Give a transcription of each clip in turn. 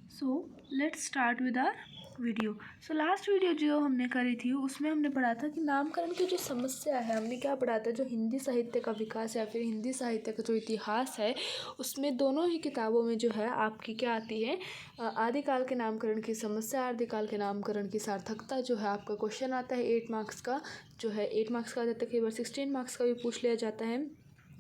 So let's start with our video. So last video जो हमने करी थी उसमें हमने पढ़ा था कि नामकरण की जो समस्या है, हमने क्या पढ़ा था, जो हिंदी साहित्य का विकास या फिर हिंदी साहित्य का जो इतिहास है उसमें दोनों ही किताबों में जो है आपकी क्या आती है, आदिकाल के नामकरण की समस्या, आदिकाल के नामकरण की सार्थकता जो है आपका क्वेश्चन आता है 8 मार्क्स का, जो है 8 मार्क्स का आ जाता है, कई बार 16 मार्क्स का भी पूछ लिया जाता है।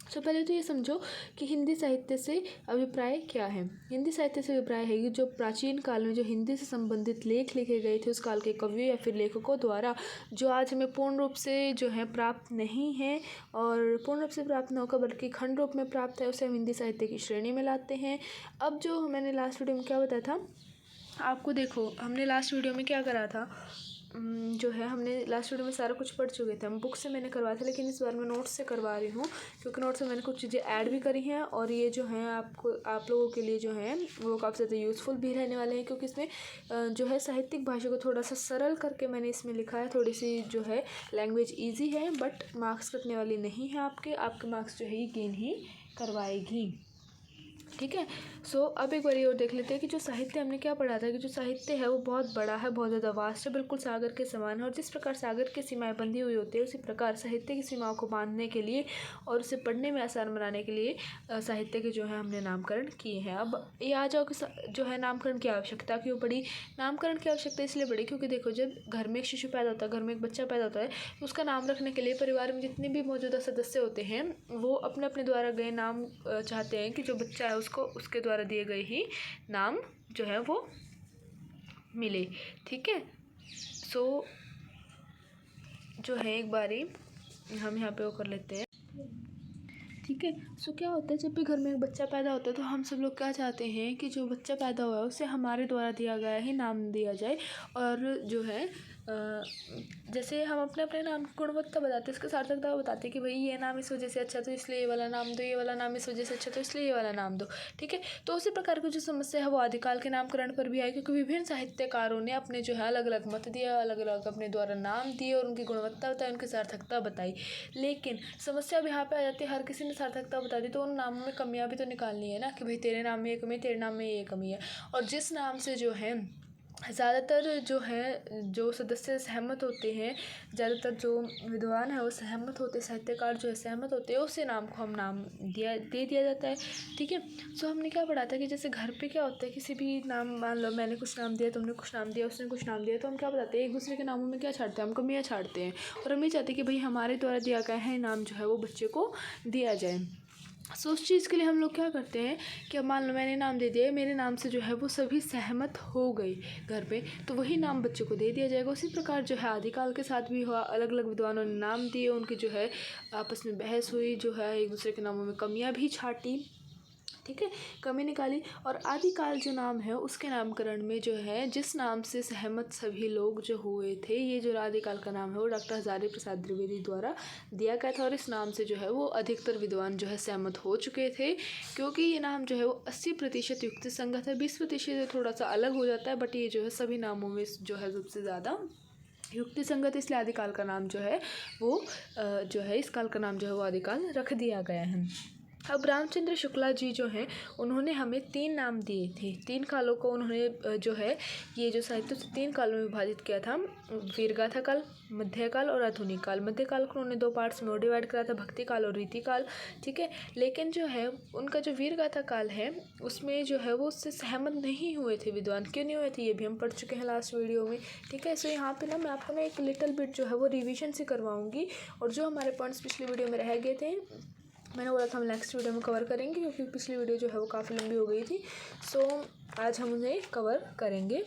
तो पहले तो ये समझो कि हिंदी साहित्य से अभिप्राय क्या है। हिंदी साहित्य से अभिप्राय है कि जो प्राचीन काल में जो हिंदी से संबंधित लेख लिखे गए थे उस काल के कवियों या फिर लेखकों द्वारा, जो आज हमें पूर्ण रूप से जो है प्राप्त नहीं है, और पूर्ण रूप से प्राप्त न होकर बल्कि खंड रूप में प्राप्त है, उसे हम हिंदी साहित्य की श्रेणी में लाते हैं। अब जो मैंने लास्ट वीडियो में क्या बताया था आपको, देखो हमने लास्ट वीडियो में क्या करा था, जो है हमने लास्ट वीडियो में सारा कुछ पढ़ चुके थे, हम बुक से मैंने करवाया था, लेकिन इस बार मैं नोट्स से करवा रही हूँ क्योंकि नोट्स में मैंने कुछ चीज़ें ऐड भी करी हैं और ये जो है आप लोगों के लिए जो है वो काफ़ी ज़्यादा यूज़फुल भी रहने वाले हैं, क्योंकि इसमें जो है साहित्यिक भाषा को थोड़ा सा सरल करके मैंने इसमें लिखा है। थोड़ी सी जो है लैंग्वेज ईजी है बट मार्क्स कटने वाली नहीं है, आपके मार्क्स जो है ये गेन ही करवाएगी। ठीक है। सो अब एक बार और देख लेते हैं कि जो साहित्य हमने क्या पढ़ा था, कि जो साहित्य है वो बहुत बड़ा है, बहुत ज़्यादा वास्ट है, बिल्कुल सागर के समान है, और जिस प्रकार सागर की सीमाएं बंधी हुई होती है उसी प्रकार साहित्य की सीमाओं को बांधने के लिए और उसे पढ़ने में आसान बनाने के लिए साहित्य के जो है हमने नामकरण किए हैं। अब ये आ जाओ कि जो है नामकरण की आवश्यकता क्यों पड़ी। नामकरण की आवश्यकता इसलिए पड़ी क्योंकि देखो, जब घर में एक शिशु पैदा होता है, घर में एक बच्चा पैदा होता है, तो उसका नाम रखने के लिए परिवार में जितने भी मौजूदा सदस्य होते हैं वो अपने अपने द्वारा गए नाम चाहते हैं कि जो बच्चा है उसको उसके द्वारा दिए गए ही नाम जो है वो मिले। ठीक है। सो जो है एक बारी हम यहाँ पे वो कर लेते हैं। ठीक है। सो क्या होता है, जब भी घर में एक बच्चा पैदा होता है तो हम सब लोग क्या चाहते हैं कि जो बच्चा पैदा हुआ है उसे हमारे द्वारा दिया गया ही नाम दिया जाए, और जो है जैसे हम अपने अपने नाम की गुणवत्ता बताते हैं, इसके सार्थकता बताते हैं कि भाई ये नाम इस वजह से अच्छा तो इसलिए ये वाला नाम दो, ये वाला नाम इस वजह से अच्छा तो इसलिए ये वाला नाम दो। ठीक है। तो उसी प्रकार की जो समस्या है वो आदिकाल के नामकरण पर भी आई, क्योंकि विभिन्न साहित्यकारों ने अपने जो है अलग अलग मत दिया, अलग अलग अपने द्वारा नाम दिए और उनकी गुणवत्ता बताई, उनकी सार्थकता बताई। लेकिन समस्या अब यहाँ पे आ जाती है, हर किसी ने सार्थकता बता दी तो उन नामों में कमियाँ भी तो निकालनी है ना, कि भाई तेरे नाम में ये कमी है, तेरे नाम में ये कमी है। और जिस नाम से जो है ज़्यादातर जो है जो सदस्य सहमत होते हैं, ज़्यादातर जो विद्वान है वो सहमत होते, साहित्यकार जो है सहमत होते हैं, उसी नाम को हम नाम दे दिया जाता है। ठीक है। सो हमने क्या पढ़ा था कि जैसे घर पे क्या होता है, किसी भी नाम, मान लो मैंने कुछ नाम दिया, तुमने कुछ नाम दिया, उसने कुछ नाम दिया, तो हम क्या बताते हैं, एक दूसरे के नामों में क्या छाड़ते हैं, हम कमियाँ छाड़ते हैं, और हम ये चाहते हैं कि भाई हमारे द्वारा दिया गया है नाम जो है वो बच्चे को दिया जाए। सो उस चीज़ के लिए हम लोग क्या करते हैं कि अब मान लो मैंने नाम दे दिया, मेरे नाम से जो है वो सभी सहमत हो गए घर पे, तो वही नाम बच्चे को दे दिया जाएगा। उसी प्रकार जो है आदिकाल के साथ भी हुआ, अलग अलग विद्वानों ने नाम दिए, उनकी जो है आपस में बहस हुई, जो है एक दूसरे के नामों में कमियां भी छाटी। ठीक है, कमी निकाली। और आदिकाल जो नाम है उसके नामकरण में जो है जिस नाम से सहमत सभी लोग जो हुए थे, ये जो आदिकाल का नाम है वो डॉक्टर हजारी प्रसाद द्विवेदी द्वारा दिया गया था, और इस नाम से जो है वो अधिकतर विद्वान जो है सहमत हो चुके थे, क्योंकि ये नाम जो है वो 80% युक्ति संगत है, 20% थोड़ा सा अलग हो जाता है, बट ये जो है सभी नामों में जो है सबसे ज़्यादा युक्ति संगत, इसलिए आदिकाल का नाम जो है वो जो है इस काल का नाम जो है वो आदिकाल रख दिया गया है। अब रामचंद्र शुक्ला जी जो हैं उन्होंने हमें 3 नाम दिए थे, 3 कालों को उन्होंने जो है ये जो साहित्य से 3 कालों में विभाजित किया था, वीरगाथा काल, मध्यकाल और आधुनिक काल। मध्यकाल को उन्होंने 2 पार्ट्स में डिवाइड करा था, भक्ति काल और रीति काल। ठीक है। लेकिन जो है उनका जो वीरगाथा काल है उसमें जो है वो उससे सहमत नहीं हुए थे विद्वान, क्यों नहीं हुए थे ये भी हम पढ़ चुके हैं लास्ट वीडियो में। ठीक है। सो यहाँ पे ना मैं आपको ना एक लिटिल बिट जो है वो रिविजन से करवाऊँगी, और जो हमारे पॉइंट्स पिछली वीडियो में रह गए थे मैंने बोला था हम नेक्स्ट वीडियो में कवर करेंगे, क्योंकि पिछली वीडियो जो है वो काफ़ी लंबी हो गई थी। सो आज हम उन्हें कवर करेंगे।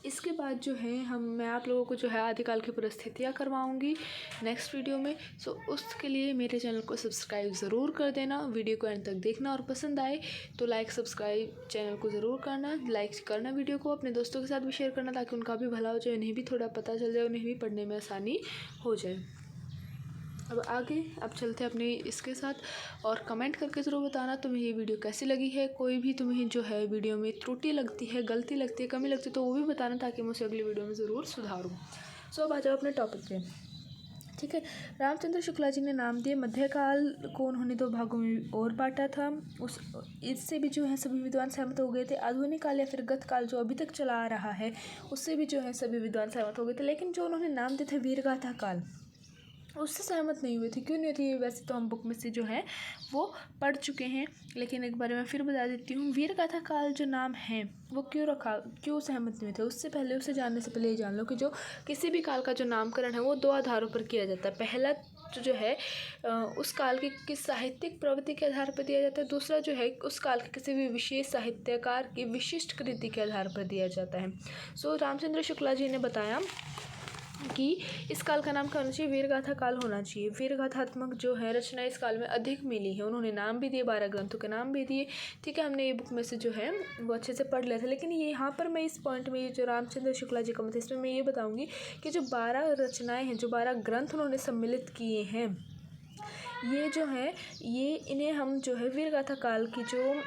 इसके बाद जो है मैं आप लोगों को जो है आदिकाल की परिस्थितियाँ करवाऊंगी नेक्स्ट वीडियो में। सो उसके लिए मेरे चैनल को सब्सक्राइब ज़रूर कर देना, वीडियो को एंड तक देखना, और पसंद आए तो लाइक सब्सक्राइब चैनल को ज़रूर करना, लाइक करना, वीडियो को अपने दोस्तों के साथ भी शेयर करना, ताकि उनका भी भला हो जाए, उन्हें भी थोड़ा पता चल जाए, उन्हें भी पढ़ने में आसानी हो जाए। अब आगे चलते हैं अपने इसके साथ, और कमेंट करके ज़रूर बताना तुम्हें ये वीडियो कैसी लगी है। कोई भी तुम्हें जो है वीडियो में त्रुटि लगती है, गलती लगती है, कमी लगती है तो वो भी बताना, ताकि मैं उसे अगली वीडियो में ज़रूर सुधारूँ। सो अब आ जाओ अपने टॉपिक पे। ठीक है। रामचंद्र शुक्ला जी ने नाम दिए। मध्यकाल को उन्होंने 2 भागों में और बांटा था। उस इससे भी जो है सभी विद्वान सहमत हो गए थे। आधुनिक काल या फिर गत काल जो अभी तक चला आ रहा है, उससे भी जो है सभी विद्वान सहमत हो गए थे। लेकिन जो उन्होंने नाम दिए थे वीरगाथा काल, उससे सहमत नहीं हुए थे। क्यों नहीं थी? वैसे तो हम बुक में से जो है वो पढ़ चुके हैं, लेकिन एक बार मैं फिर बता देती हूँ। वीरगाथा काल जो नाम है वो क्यों रखा, क्यों सहमत नहीं हुए थे, उससे पहले, उसे जानने से पहले ये जान लो कि जो किसी भी काल का जो नामकरण है वो 2 आधारों पर किया जाता है। पहला जो है उस काल की किस साहित्यिक प्रवृत्ति के आधार पर दिया जाता है। दूसरा जो है उस काल के किसी भी विशेष साहित्यकार की विशिष्ट कृति के आधार पर दिया जाता है। सो रामचंद्र शुक्ला जी ने बताया कि इस काल का नाम क्या होना चाहिए? वीरगाथा काल होना चाहिए। वीरगाथात्मक जो है रचना इस काल में अधिक मिली है। उन्होंने नाम भी दिए, 12 ग्रंथों के नाम भी दिए। ठीक है, हमने ये बुक में से जो है वो अच्छे से पढ़ लिया था। लेकिन ये यहाँ पर मैं इस पॉइंट में, ये जो रामचंद्र शुक्ला जी का मत है, इसमें मैं ये बताऊँगी कि जो 12 रचनाएँ हैं, जो 12 ग्रंथ उन्होंने सम्मिलित किए हैं, ये जो है ये इन्हें हम जो है वीरगाथा काल की जो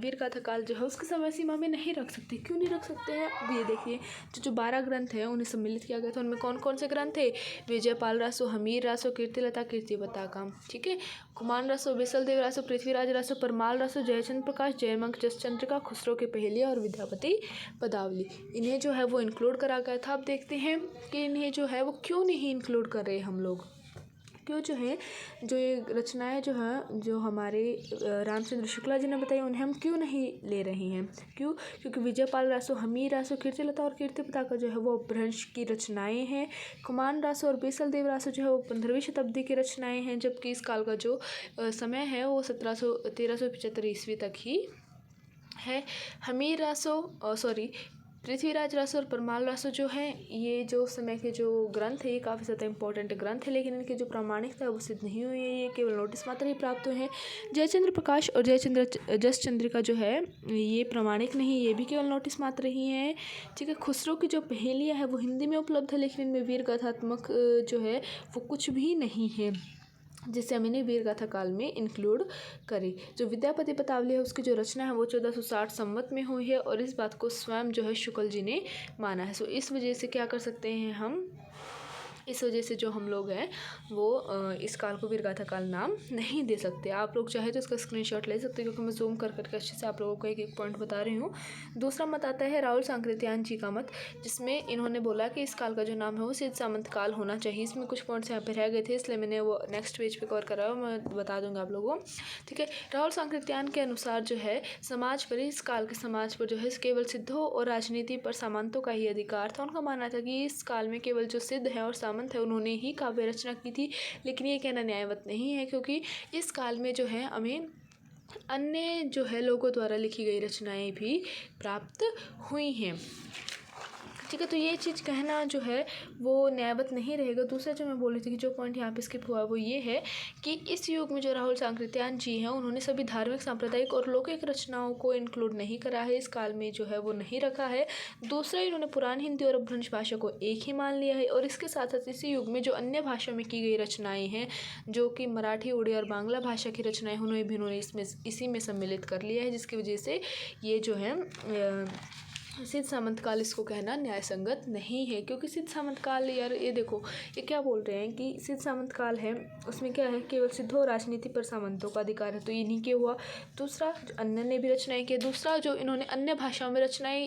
वीरगाथा काल जो है उसकी समय सीमा में नहीं रख सकते। क्यों नहीं रख सकते हैं? अब ये देखिए, जो 12 ग्रंथ हैं उन्हें सम्मिलित किया गया था। उनमें कौन कौन से ग्रंथ थे? विजयपाल रासो, हमीर रासो, कीर्तिलता, कीर्तिपताका। ठीक है, कुमान रासो, बिसलदेव रासो, पृथ्वीराज रासो, परमाल रासो, जयचंद्र प्रकाश, जयमंक, जसचंद्रिका, खुसरो के पहेलिया और विद्यापति पदावली, इन्हें जो है वो इंक्लूड करा गया था। अब देखते हैं कि इन्हें जो है वो क्यों नहीं इंक्लूड कर रहे हम लोग। क्यों जो है जो ये रचनाएँ जो हैं, जो हमारे रामचंद्र शुक्ला जी ने बताई, उन्हें हम क्यों नहीं ले रहे हैं? क्यों? क्योंकि विजयपाल रासो, हमीर रासो, कीर्तिलता और कीर्तिपताका जो है वो अपभ्रंश की रचनाएँ हैं। कुमान रासो और बेसलदेव रासो जो है वो 15वीं शताब्दी की रचनाएँ हैं, जबकि इस काल का जो समय है वो 1375 ईस्वी तक ही है। हमीर रासो पृथ्वीराज रासो और परमाल रासो जो है, ये जो समय के जो ग्रंथ है ये काफ़ी ज़्यादा इंपॉर्टेंट ग्रंथ है, लेकिन इनकी जो प्रामाणिकता है वो सिद्ध नहीं हुई है। ये केवल नोटिस मात्र ही प्राप्त हुए हैं। जयचंद्र प्रकाश और जसचंद्रिका जो है ये प्रामाणिक नहीं, ये भी केवल नोटिस मात्र ही हैं। ठीक है, खुसरो की जो पहेलियाँ है वो हिंदी में उपलब्ध है, लेकिन इनमें वीरगाथात्मक जो है वो कुछ भी नहीं है, जिससे हम इन्हें वीरगाथा काल में इंक्लूड करें। जो विद्यापति पदावली है उसकी जो रचना है वो 1460 संवत में हुई है, और इस बात को स्वयं जो है शुक्ल जी ने माना है। सो इस वजह से क्या कर सकते हैं हम, इस वजह से जो हम लोग हैं वो इस काल को वीरगाथा काल नाम नहीं दे सकते। आप लोग चाहे तो इसका स्क्रीनशॉट ले सकते हैं, क्योंकि मैं जूम कर करके अच्छे से आप लोगों को एक एक पॉइंट बता रही हूँ। दूसरा मत आता है राहुल सांकृत्यायन जी का मत, जिसमें इन्होंने बोला कि इस काल का जो नाम है वो सिद्ध सामंत काल होना चाहिए। इसमें कुछ पॉइंट्स यहाँ पे रह गए थे, इसलिए मैंने वो नेक्स्ट पेज पे कवर करा, मैं बता दूँगा आप लोगों को। ठीक है, राहुल सांकृत्यायन के अनुसार जो है समाज पर, इस काल के समाज पर जो है केवल सिद्धों और राजनीति पर सामंतों का ही अधिकार था। उनका मानना था कि इस काल में केवल जो सिद्ध है और सामंत है उन्होंने ही काव्य रचना की थी। लेकिन ये कहना न्यायवत नहीं है, क्योंकि इस काल में जो है हमें अन्य जो है लोगों द्वारा लिखी गई रचनाएं भी प्राप्त हुई हैं। ठीक है, तो ये चीज़ कहना जो है वो न्यायवत नहीं रहेगा। दूसरा जो मैं बोल रही थी कि जो पॉइंट यहाँ पे स्किप हुआ वो ये है कि इस युग में जो राहुल सांकृत्यायन जी हैं उन्होंने सभी धार्मिक, सांप्रदायिक और लौकिक रचनाओं को इंक्लूड नहीं करा है, इस काल में जो है वो नहीं रखा है। दूसरा, इन्होंने पुरानी हिंदी और अपभ्रंश भाषा को एक ही मान लिया है, और इसके साथ साथ इसी युग में जो अन्य भाषा में की गई रचनाएँ हैं, जो कि मराठी, उड़िया और बांग्ला भाषा की रचनाएँ, उन्हें भी उन्होंने इसी में सम्मिलित कर लिया है, जिसकी वजह से ये जो है सिद्ध सामंत काल इसको कहना न्याय संगत नहीं है। क्योंकि सिद्ध सामंत काल, यार ये देखो ये क्या बोल रहे हैं कि सिद्ध सामंत काल है, उसमें क्या है, केवल सिद्धों राजनीति पर सामंतों का अधिकार है, तो इन्हीं के हुआ। दूसरा, जो अन्य ने भी रचनाएं की। दूसरा, जो इन्होंने अन्य भाषाओं में रचनाएं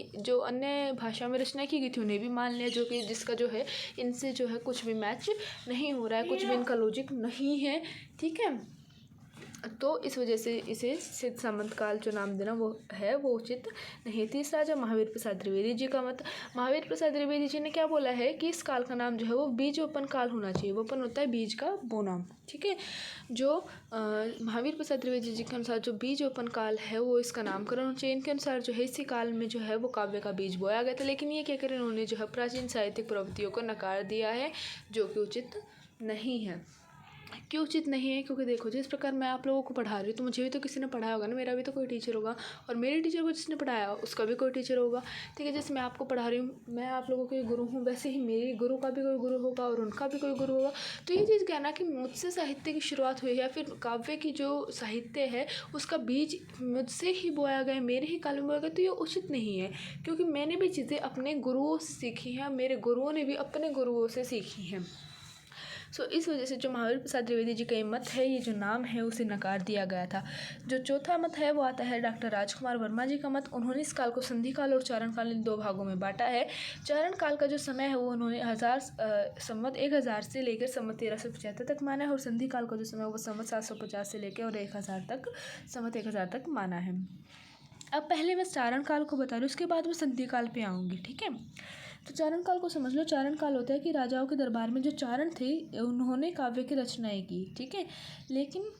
की गई थी उन्हें भी मान लिया, जो कि जिसका जो है इनसे जो है कुछ भी मैच नहीं हो रहा है, कुछ भी इनका लॉजिक नहीं है। ठीक है, तो इस वजह से इसे सिद्ध सामंत काल जो नाम देना वो उचित नहीं है। तीसरा, जो महावीर प्रसाद द्विवेदी जी का मत, महावीर प्रसाद द्विवेदी जी ने क्या बोला है कि इस काल का नाम जो है वो बीजोपन काल होना चाहिए। वोपन होता है बीज का बोना। ठीक है, जो महावीर प्रसाद द्विवेदी जी के अनुसार जो बीजोपन काल है वो इसका नामकरण होना चाहिए। इनके अनुसार जो है इसी काल में जो है वो काव्य का बीज बोया गया था। लेकिन ये क्या करें, इन्होंने जो है प्राचीन साहित्यिक प्रवृत्तियों को नकार दिया है, जो कि उचित नहीं है। क्यों उचित नहीं है? क्योंकि देखो, जिस प्रकार मैं आप लोगों को पढ़ा रही हूँ तो मुझे भी तो किसी ने पढ़ाया होगा ना, मेरा भी तो कोई टीचर होगा, और मेरे टीचर को जिसने पढ़ाया उसका भी कोई टीचर होगा। ठीक है, जैसे मैं आपको पढ़ा रही हूँ, मैं आप लोगों के गुरु हूँ, वैसे ही मेरे गुरु का भी कोई गुरु होगा और उनका भी कोई गुरु होगा। तो ये चीज़ कहना कि मुझसे साहित्य की शुरुआत हुई है, या फिर काव्य की जो साहित्य है उसका बीज मुझसे ही बोया गया, मेरे ही काल में बोया गया, तो ये उचित नहीं है। क्योंकि मैंने भी चीज़ें अपने गुरुओं से सीखी हैं, मेरे गुरुओं ने भी अपने गुरुओं से सीखी हैं। सो इस वजह से जो महावीर प्रसाद द्विवेदी जी का ये मत है, ये जो नाम है उसे नकार दिया गया था। जो चौथा मत है वो आता है डॉक्टर राजकुमार वर्मा जी का मत। उन्होंने इस काल को संधि काल और चारण काल इन 2 भागों में बांटा है। चारण काल का जो समय है वो उन्होंने संवत 1000 से लेकर संवत 1375 तक माना है, और संधि काल का जो समय है वो संवत 750 से लेकर और 1000 तक, संवत 1000 तक माना है। अब पहले मैं चारण काल को बता रही हूँ, उसके बाद मैं संधि काल पे आऊँगी, ठीक है। तो चारण काल को समझ लो। चारण काल होता है कि राजाओं के दरबार में जो चारण थे उन्होंने काव्य की रचनाएं की, ठीक है। लेकिन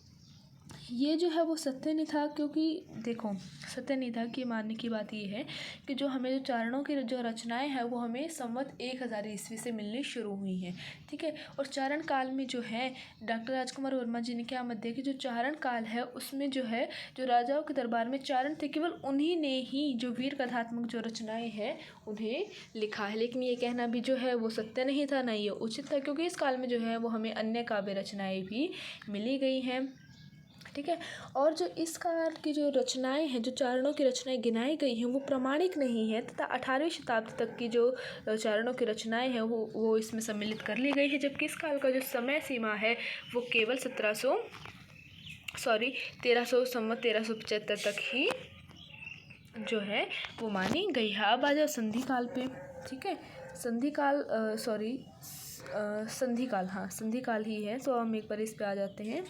ये जो है वो सत्य नहीं था, क्योंकि देखो सत्य नहीं था कि मानने की बात ये है कि जो हमें जो चारणों की जो रचनाएं हैं वो हमें संवत 1000 ईस्वी से मिलनी शुरू हुई हैं, ठीक है। और चारण काल में जो है डॉक्टर राजकुमार वर्मा जी ने क्या मत दिया कि जो चारण काल है उसमें जो है जो राजाओं के दरबार में चारण थे केवल उन्हीं ने ही जो वीर कथात्मक जो रचनाएँ हैं उन्हें लिखा है। लेकिन ये कहना भी जो है वो सत्य नहीं था, ना ये उचित था, क्योंकि इस काल में जो है वो हमें अन्य काव्य रचनाएँ भी मिली गई हैं, ठीक है। और जो इस काल की जो रचनाएं हैं, जो चारणों की रचनाएं गिनाई गई हैं वो प्रमाणिक नहीं है, तथा 18वीं शताब्दी तक की जो चारणों की रचनाएं हैं वो इसमें सम्मिलित कर ली गई है। जबकि इस काल का जो समय सीमा है वो केवल 1300 संवत 1375 तक ही जो है वो मानी गई है। अब आ जाओ संधि काल पे, ठीक है। संधि काल संधि काल ही है। तो हम एक बार इस पे आ जाते हैं,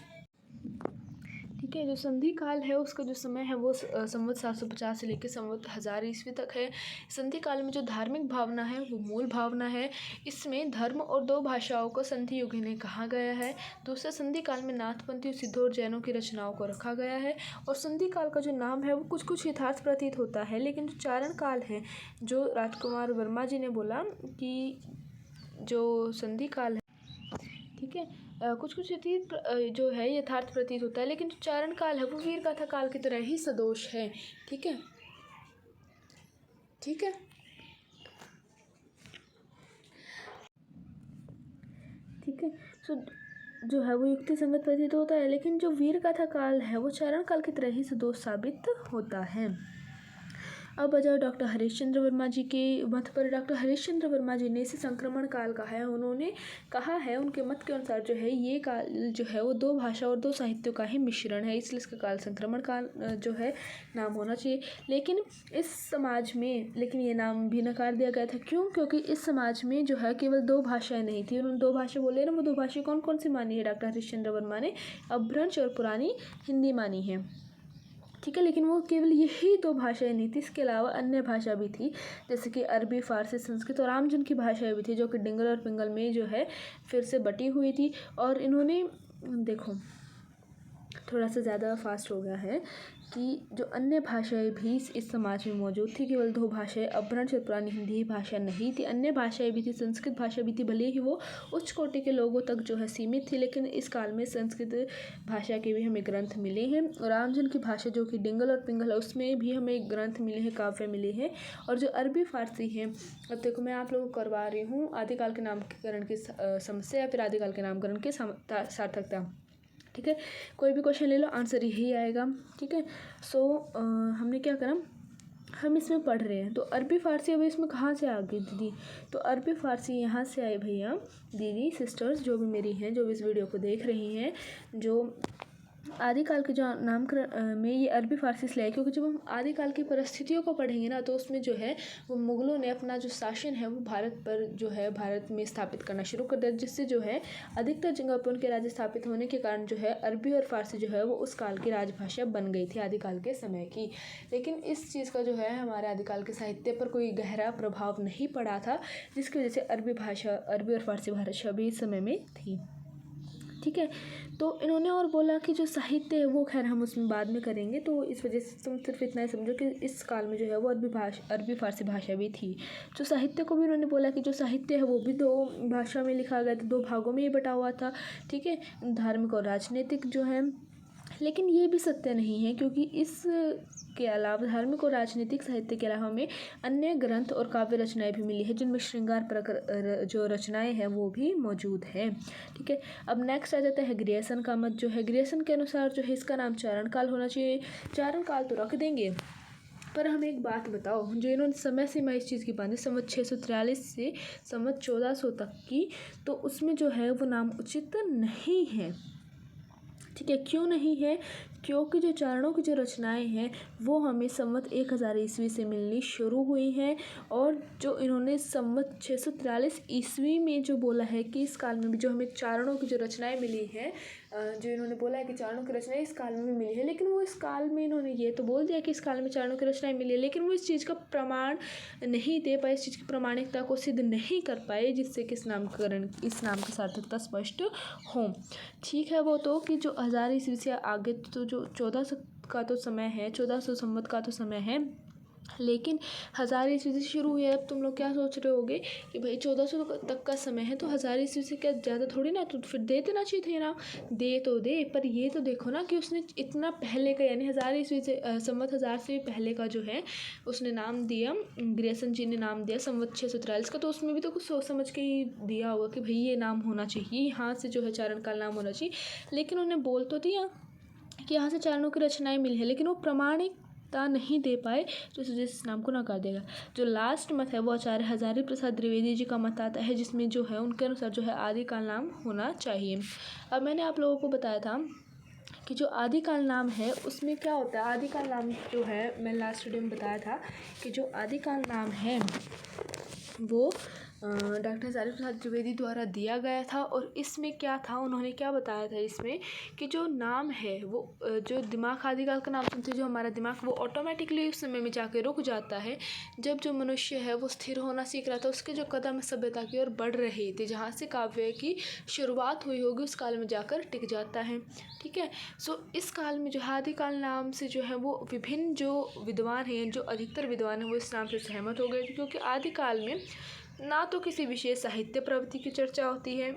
ठीक है। जो संधि काल है उसका जो समय है वो संवत 750 से लेकर संवत 1000 ईस्वी तक है। संधि काल में जो धार्मिक भावना है वो मूल भावना है। इसमें धर्म और 2 भाषाओं को संधि युग इन्हें कहा गया है। दूसरा, संधि काल में नाथपंथी, सिद्धों और जैनों की रचनाओं को रखा गया है। और संधि काल का जो नाम है वो कुछ कुछ यथार्थ प्रतीत होता है। लेकिन जो चारण काल है, जो राजकुमार वर्मा जी ने बोला कि जो संधि काल है, ठीक है, कुछ कुछ जो है यथार्थ प्रतीत होता है, लेकिन जो चारण काल है वो वीर गाथा काल की तरह ही सदोष है, ठीक है, ठीक है, ठीक है। सो जो है वो युक्ति संगत प्रतीत होता है, लेकिन जो वीर गाथा काल है वो चारण काल की तरह ही सदोष साबित होता है। अब आ जाओ डॉक्टर हरीशचंद्र वर्मा जी के मत पर। डॉक्टर हरीशचंद्र वर्मा जी ने इसे संक्रमण काल कहा है। उन्होंने कहा है, उनके मत के अनुसार जो है ये काल जो है वो 2 भाषा और 2 साहित्यों का ही मिश्रण है, इसलिए इसका काल संक्रमण काल जो है नाम होना चाहिए। लेकिन इस समाज में ये नाम भी नकार दिया गया था। क्यों? क्योंकि इस समाज में जो है केवल 2 भाषाएँ नहीं थी। उन्होंने 2 भाषा बोले ना, वो 2 भाषा कौन कौन सी मानी है डॉक्टर हरीशचंद्र वर्मा ने? अपभ्रंश और पुरानी हिंदी मानी है, ठीक है। लेकिन वो केवल यही 2 भाषाएं नहीं थी, इसके अलावा अन्य भाषा भी थी, जैसे कि अरबी, फारसी, संस्कृत और आमजन की भाषाएं भी थी, जो कि डिंगल और पिंगल में जो है फिर से बटी हुई थी। और इन्होंने देखो थोड़ा सा ज़्यादा फास्ट हो गया है कि जो अन्य भाषाएं भी इस समाज में मौजूद थी, केवल 2 भाषाएं अपभ्रंश और पुरानी हिंदी ही भाषा नहीं थी, अन्य भाषाएं भी थी, संस्कृत भाषा भी थी, भले ही वो उच्च कोटि के लोगों तक जो है सीमित थी। लेकिन इस काल में संस्कृत भाषा के भी हमें ग्रंथ मिले हैं, और आमजन की भाषा जो कि डिंगल और पिंगल है उसमें भी हमें ग्रंथ मिले हैं, काव्य मिले हैं। और जो अरबी फारसी हैं, अब देखो मैं आप लोगों को करवा रही हूँ आदिकाल के नामकरण की समस्या या फिर आदिकाल के नामकरण की सार्थकता, ठीक है। कोई भी क्वेश्चन ले लो, आंसर यही आएगा, ठीक है। सो हमने क्या करा, हम इसमें पढ़ रहे हैं। तो अरबी फ़ारसी अभी इसमें कहाँ से आ गई दीदी? तो अरबी फ़ारसी यहाँ से आई भैया, दीदी सिस्टर्स जो भी मेरी हैं, जो भी इस वीडियो को देख रही हैं, जो आदिकाल के जो नामकरण में ये अरबी फ़ारसी इसलिए आई क्योंकि जब हम आदिकाल की परिस्थितियों को पढ़ेंगे ना, तो उसमें जो है वो मुग़लों ने अपना जो शासन है वो भारत पर जो है भारत में स्थापित करना शुरू कर दिया, जिससे जो है अधिकतर जगह पर उनके राज्य स्थापित होने के कारण जो है अरबी और फ़ारसी जो है वो उस काल की राजभाषा बन गई थी, आदिकाल के समय की। लेकिन इस चीज़ का जो है हमारे आदिकाल के साहित्य पर कोई गहरा प्रभाव नहीं पड़ा था, जिसकी वजह से अरबी और फ़ारसी भाषा भी इस समय में थी, ठीक है। तो इन्होंने और बोला कि जो साहित्य है वो खैर हम उसमें बाद में करेंगे, तो इस वजह से तुम सिर्फ इतना ही समझो कि इस काल में जो है वो अरबी फ़ारसी भाषा भी थी। जो साहित्य को भी उन्होंने बोला कि जो साहित्य है वो भी 2 भाषा में लिखा गया था, 2 भागों में ये बटा हुआ था, ठीक है, धार्मिक और राजनीतिक जो है। लेकिन ये भी सत्य नहीं है, क्योंकि इस के अलावा धार्मिक और राजनीतिक साहित्य के अलावा हमें अन्य ग्रंथ और काव्य रचनाएं भी मिली है, जिनमें श्रृंगार जो रचनाएं हैं वो भी मौजूद हैं, ठीक है। अब नेक्स्ट आ जाता है ग्रियर्सन का मत। जो है ग्रियर्सन के अनुसार जो है इसका नाम चारण काल होना चाहिए। चारण काल तो रख देंगे, पर हमें एक बात बताओ, जो इन्होंने समय सीमा इस चीज़ की बांधी संवत 643 से संवत 1400 तक की, तो उसमें जो है वो नाम उचित नहीं है। ठीक है, क्यों नहीं है? क्योंकि जो चारणों की जो रचनाएं हैं वो हमें संवत 1000 ईस्वी से मिलनी शुरू हुई हैं, और जो इन्होंने संवत 643 ईस्वी में जो बोला है कि इस काल में भी जो हमें चारणों की जो रचनाएं मिली हैं, जो इन्होंने बोला है कि चारणों की रचनाएं इस काल में भी मिली है, लेकिन वो इस काल में इन्होंने ये तो बोल दिया कि इस काल में चारणों की रचनाएं मिली है, लेकिन वो इस चीज़ का प्रमाण नहीं दे पाए, इस चीज़ की प्रामाणिकता को सिद्ध नहीं कर पाए, जिससे कि इस नामकरण, इस नाम की सार्थकता स्पष्ट हो। ठीक है, वो तो कि जो 1000 ईस्वी से आगे तो जो 1400 का तो समय है, 1400 संवत का तो समय है, लेकिन 1000 ईस्वी से शुरू हुई है। अब तुम लोग क्या सोच रहे होगे कि भाई 1400 तक का समय है तो 1000 ईस्वी से क्या ज़्यादा थोड़ी ना, तो फिर दे देना चाहिए था ना, दे तो दे, पर ये तो देखो ना कि उसने इतना पहले का, यानी 1000 ईस्वी से संवत 1000 से भी पहले का जो है उसने नाम दिया, ग्रेसन जी ने नाम दिया संवत 643 का, तो उसमें भी तो कुछ सोच समझ के ही दिया होगा कि भाई ये नाम होना चाहिए, यहाँ से जो है चारण काल नाम होना चाहिए, लेकिन उन्हें बोल तो दिया कि यहाँ से चारणों की रचनाएं मिली है, लेकिन वो प्रमाणिकता नहीं दे पाए, तो इस वजह से इस नाम को नकार देगा। जो लास्ट मत है वो आचार्य हजारी प्रसाद द्विवेदी जी का मत आता है, जिसमें जो है उनके अनुसार जो है आदिकाल नाम होना चाहिए। अब मैंने आप लोगों को बताया था कि जो आदिकाल नाम है उसमें क्या होता है। आदिकाल नाम जो है मैं लास्ट वीडियो में बताया था कि जो आदिकाल नाम है वो डॉक्टर हजारी प्रसाद द्विवेदी द्वारा दिया गया था, और इसमें क्या था, उन्होंने क्या बताया था इसमें कि जो नाम है वो जो दिमाग आदिकाल का नाम सुनते जो हमारा दिमाग वो ऑटोमेटिकली उस समय में जाके रुक जाता है, जब जो मनुष्य है वो स्थिर होना सीख रहा था, उसके जो कदम सभ्यता की ओर बढ़ रहे थे, जहाँ से काव्य की शुरुआत हुई होगी उस काल में जाकर टिक जाता है। ठीक है, सो इस काल में जो आदिकाल नाम से जो है वो विभिन्न जो विद्वान हैं, जो अधिकतर विद्वान हैं वो इस नाम से सहमत हो गए थे, क्योंकि आदिकाल में ना तो किसी विशेष साहित्य प्रवृत्ति की चर्चा होती है,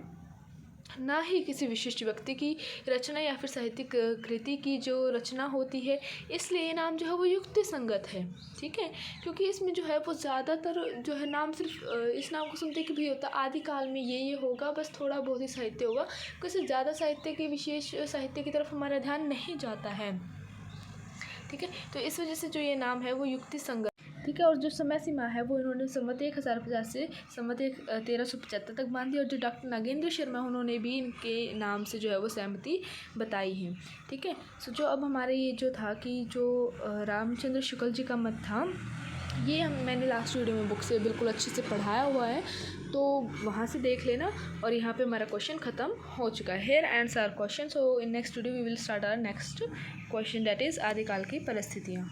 ना ही किसी विशिष्ट व्यक्ति की रचना या फिर साहित्यिक कृति की जो रचना होती है, इसलिए ये नाम जो है वो युक्ति संगत है। ठीक है, क्योंकि इसमें जो है वो ज़्यादातर जो है नाम सिर्फ इस नाम को सुनते कि भी होता आदिकाल में ये होगा, बस थोड़ा बहुत ही साहित्य होगा, किसी ज़्यादा साहित्य की विशेष साहित्य की तरफ हमारा ध्यान नहीं जाता है। ठीक है, तो इस वजह से जो ये नाम है वो युक्ति संगत। ठीक है, और जो समय सीमा है वो इन्होंने संवत 1050 से संवत 1375 तक बांधी, और जो डॉक्टर नागेंद्र शर्मा उन्होंने भी इनके नाम से जो है वो सहमति बताई है। ठीक है, सो जो अब हमारे ये जो था कि जो रामचंद्र शुक्ल जी का मत था, ये मैंने लास्ट वीडियो में बुक से बिल्कुल अच्छे से पढ़ाया हुआ है, तो वहाँ से देख लेना। और यहाँ पे हमारा क्वेश्चन ख़त्म हो चुका है। Here ends our question. So in next video we will start our next question, that is आदिकाल की परिस्थितियाँ।